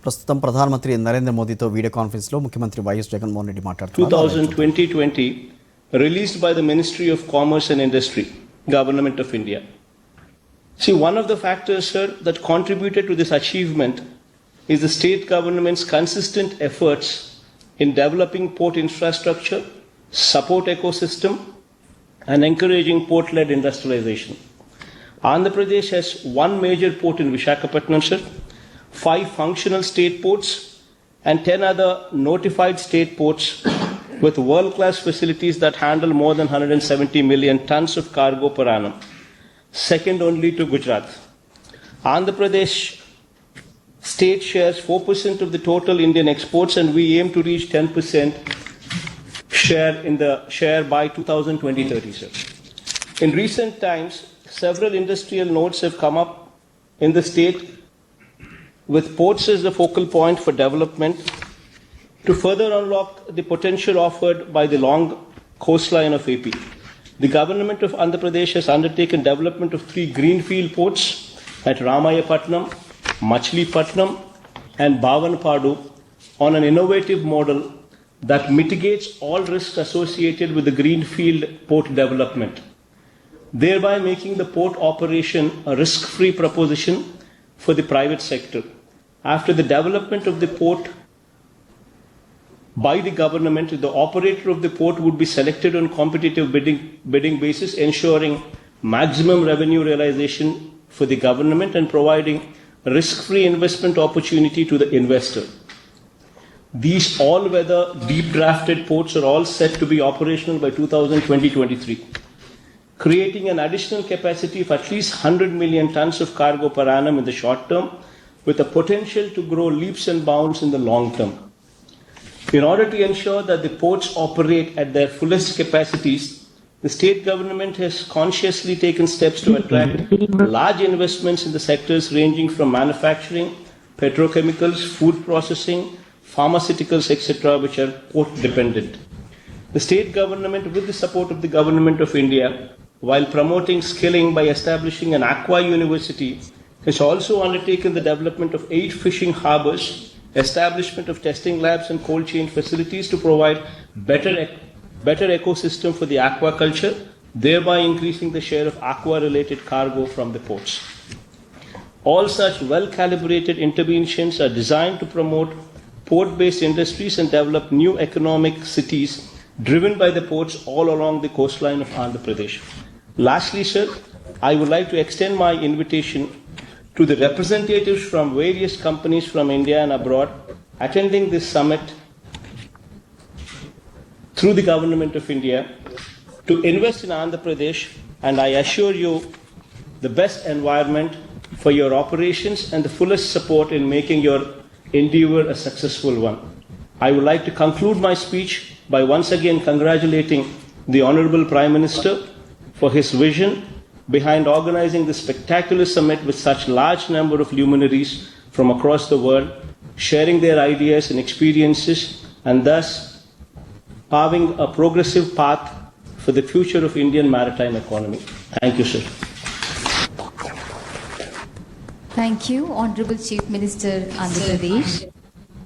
ప్రస్తుతం ప్రధానమంత్రి నరేంద్ర మోదీతో వీడియో కాన్ఫరెన్స్లో ముఖ్యమంత్రి వైఎస్ జగన్మోహన్ రెడ్డి మాట్లాడుతున్నారు. 2020 released by the Ministry of Commerce and Industry, Government of India. See, one of the factors, sir, that contributed to this achievement is the state government's consistent efforts in developing port infrastructure, support ecosystem, and encouraging port-led industrialization. Andhra Pradesh has one major port in Visakhapatnam, sir, 5 functional state ports, and 10 other notified state ports with world-class facilities that handle more than 170 million tons of cargo per annum, second only to Gujarat. Andhra Pradesh state shares 4% of the total Indian exports, and we aim to reach 10% share by 2020-30, sir. In recent times, several industrial nodes have come up in the state with ports as the focal point for development to further unlock the potential offered by the long coastline of AP. The government of Andhra Pradesh has undertaken development of 3 greenfield ports at Ramayapatnam, Machilipatnam, and Bhavanpadu on an innovative model that mitigates all risks associated with the greenfield port development, thereby making the port operation a risk-free proposition for the private sector. After the development of the port by the government, the operator of the port would be selected on competitive bidding basis, ensuring maximum revenue realization for the government and providing risk-free investment opportunity to the investor. These all-weather, deep-drafted ports are all set to be operational by 2020-23, creating an additional capacity of at least 100 million tons of cargo per annum in the short term, with a potential to grow leaps and bounds in the long term. In order to ensure that the ports operate at their fullest capacities, the state government has consciously taken steps to attract large investments in the sectors ranging from manufacturing, petrochemicals, food processing, pharmaceuticals, etc., which are port dependent. The state government, with the support of the government of India, while promoting skilling by establishing an aqua university, has also undertaken the development of 8 fishing harbors, establishment of testing labs and cold chain facilities to provide better ecosystem for the aquaculture, thereby increasing the share of aqua-related cargo from the ports. All such well-calibrated interventions are designed to promote port-based industries and develop new economic cities driven by the ports all along the coastline of Andhra Pradesh. Lastly, sir, I would like to extend my invitation to the representatives from various companies from India and abroad attending this summit through the government of India to invest in Andhra Pradesh, and I assure you the best environment for your operations and the fullest support in making your endeavor a successful one. I would like to conclude my speech by once again congratulating the Honorable Prime Minister for his vision behind organizing this spectacular summit with such large number of luminaries from across the world, sharing their ideas and experiences, and thus paving a progressive path for the future of Indian maritime economy. Thank you, sir. Thank you, Honorable Chief Minister, Andhra Pradesh.